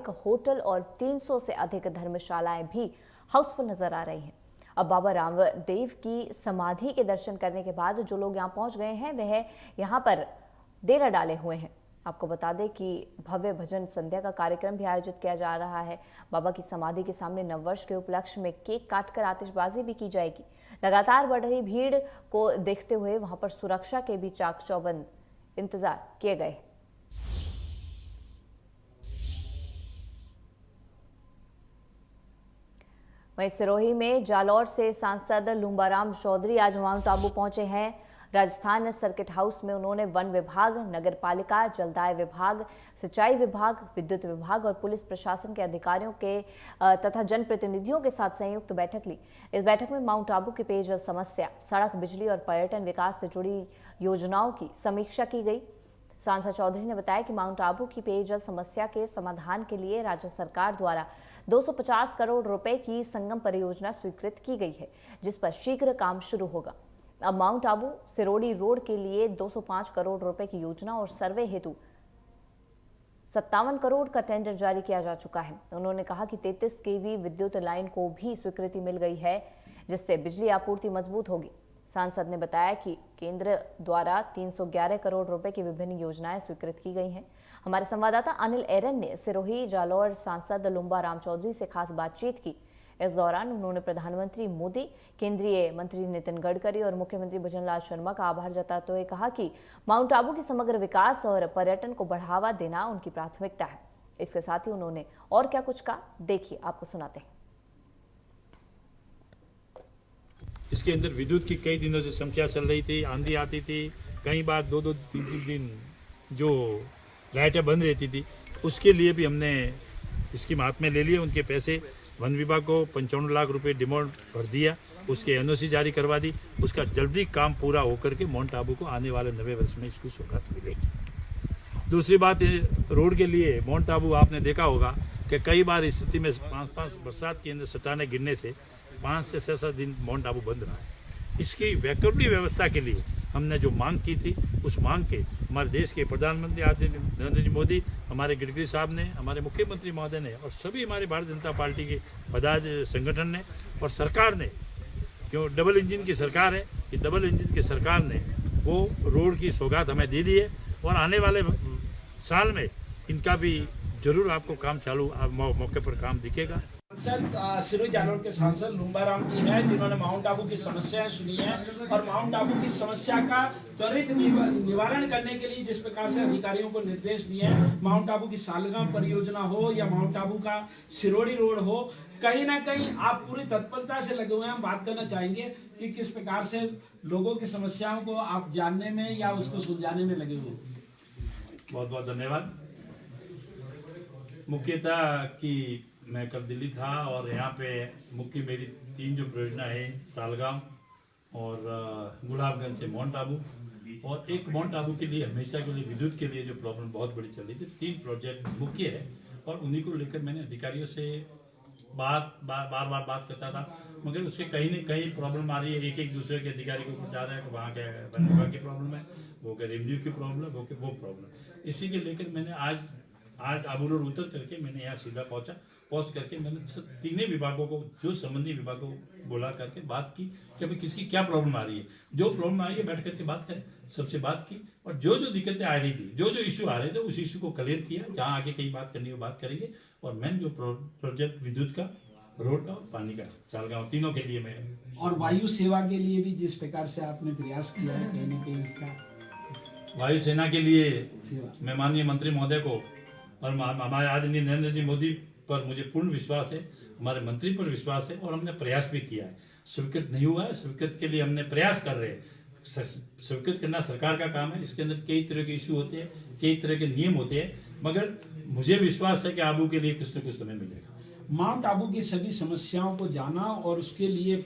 अधिक होटल और 300 से अधिक धर्मशालाएं भी हाउसफुल नजर आ रही हैं। अब बाबा रामदेव की समाधि के दर्शन करने के बाद जो लोग यहाँ पहुंच गए हैं वह यहाँ पर डेरा डाले हुए हैं। आपको बता दें कि भव्य भजन संध्या का कार्यक्रम भी आयोजित किया जा रहा है। बाबा की समाधि के सामने नववर्ष के उपलक्ष्य में केक काटकर आतिशबाजी भी की जाएगी। लगातार बढ़ रही भीड़ को देखते हुए वहां पर सुरक्षा के भी चाक चौबंद इंतजार किए गए। वहीं सिरोही में जालौर से सांसद लुम्बाराम चौधरी आज माउंट आबू पहुंचे हैं। राजस्थान सर्किट हाउस में उन्होंने वन विभाग, नगर पालिका, जलदाय विभाग, सिंचाई विभाग, विद्युत विभाग और पुलिस प्रशासन के अधिकारियों के तथा जनप्रतिनिधियों के साथ संयुक्त बैठक ली। इस बैठक में माउंट आबू की पेयजल समस्या, सड़क, बिजली और पर्यटन विकास से जुड़ी योजनाओं की समीक्षा की गई। सांसद चौधरी ने बताया कि माउंट आबू की पेयजल समस्या के समाधान के लिए राज्य सरकार द्वारा 250 करोड़ रुपए की संगम परियोजना स्वीकृत की गई है, जिस पर शीघ्र काम शुरू होगा। अब माउंट आबू सिरोड़ी रोड के लिए 205 करोड़ रुपए की योजना और सर्वे हेतु 57 करोड़ का टेंडर जारी किया जा चुका है। उन्होंने कहा कि 33 केवी विद्युत लाइन को भी स्वीकृति मिल गई है, जिससे बिजली आपूर्ति मजबूत होगी। सांसद ने बताया कि केंद्र द्वारा 311 करोड़ रुपए की विभिन्न योजनाएं स्वीकृत की गई हैं। हमारे संवाददाता अनिल एरन ने सिरोही जालौर सांसद लुम्बाराम चौधरी से खास बातचीत की। इस दौरान उन्होंने प्रधानमंत्री मोदी, केंद्रीय मंत्री नितिन गडकरी और मुख्यमंत्री भजनलाल शर्मा का आभार जताते हुए कहा कि माउंट आबू की समग्र विकास और पर्यटन को बढ़ावा देना उनकी प्राथमिकता है। इसके साथ ही उन्होंने और क्या कुछ कहा, देखिए, आपको सुनाते हैं। इसके अंदर विद्युत की कई दिनों से समस्या चल रही थी, आंधी आती थी, कई बार 2-2, 3-3 दिन जो लाइटें बंद रहती थी। उसके लिए भी हमने इसकी हाथ में ले लिए। उनके पैसे वन विभाग को 55 लाख रुपए डिमांड भर दिया, उसके एनओसी जारी करवा दी। उसका जल्दी काम पूरा होकर के माउंट आबू को आने वाले नए वर्ष में इसकी सौगात मिलेगी। दूसरी बात, रोड के लिए माउंट आबू आपने देखा होगा कि कई बार स्थिति में 5 बरसात के अंदर चट्टानें गिरने से 5 से 6 दिन माउंट आबू बंद रहा है। इसकी वैकल्पिक व्यवस्था के लिए हमने जो मांग की थी, उस मांग के हमारे देश के प्रधानमंत्री आदरणीय नरेंद्र मोदी, हमारे गडकरी साहब ने, हमारे मुख्यमंत्री महोदय ने और सभी हमारे भारतीय जनता पार्टी के पदाधिकारी संगठन ने और सरकार ने, क्यों डबल इंजन की सरकार है, कि डबल इंजन की सरकार ने वो रोड की सौगात हमें दे दी है और आने वाले साल में इनका भी जरूर आपको काम चालू मौके पर काम दिखेगा। सिरोही जालौर के सांसद लुम्बाराम जी हैं, जिन्होंने माउंट आबू की समस्याएं सुनी हैं और माउंट आबू की समस्या का त्वरित निवारण करने के लिए जिस प्रकार से अधिकारियों को निर्देश दिए हैं, माउंट आबू की सालगांव परियोजना हो या माउंट आबू का सिरोड़ी रोड हो, कहीं ना कहीं आप पूरी तत्परता से लगे हुए हैं। हम बात करना चाहेंगे कि किस प्रकार से लोगों की समस्याओं को आप जानने में या उसको सुलझाने में लगे हुए। बहुत बहुत धन्यवाद। मुख्यतः कि मैं कल दिल्ली था और यहाँ पे मुख्य मेरी 3 जो परियोजना है, सालगांव और गुलाबगंज से माउंट आबू, और एक माउंट आबू के लिए हमेशा के लिए विद्युत के लिए जो प्रॉब्लम बहुत बड़ी चल रही थी। 3 प्रोजेक्ट मुख्य है और उन्हीं को लेकर मैंने अधिकारियों से बार बार बात करता था, मगर उसके कहीं न कहीं प्रॉब्लम आ रही है। एक दूसरे के अधिकारी को जा रहा है कि वहाँ क्या वन विभाग की प्रॉब्लम है, वो क्या रेवेन्यू की प्रॉब्लम है, वो प्रॉब्लम। इसी के लेकर मैंने आज आबू रोड उतर करके मैंने यहाँ सीधा पहुँच करके मैंने 3 विभागों को, जो संबंधी विभागों को बुला करके बात की कि अभी किसकी क्या प्रॉब्लम आ रही है। जो प्रॉब्लम आ रही है बैठ करके बात करें, सबसे बात की और जो दिक्कतें आ रही थी, जो इशू आ रहे थे, उस इशू को क्लियर किया। जहाँ आगे कहीं बात करनी हो बात करेंगे। और मैंने जो प्रोजेक्ट विद्युत का, रोड का और पानी का, सालगांव, तीनों के लिए मैं, और वायु सेवा के लिए भी जिस प्रकार से आपने प्रयास किया है, कहीं न कहीं इसका वायुसेना के लिए मैं माननीय मंत्री महोदय को और हमारे आदरणीय नरेंद्र जी मोदी पर मुझे पूर्ण विश्वास है, हमारे मंत्री पर विश्वास है और हमने प्रयास भी किया है। स्वीकृत नहीं हुआ है, स्वीकृत के लिए हमने प्रयास कर रहे हैं। स्वीकृत करना सरकार का काम है। इसके अंदर कई तरह के इशू होते हैं, कई तरह के नियम होते हैं, मगर मुझे विश्वास है कि आबू के लिए कुछ न कुछ समय मिलेगा। माउंट आबू की सभी समस्याओं को जाना और उसके लिए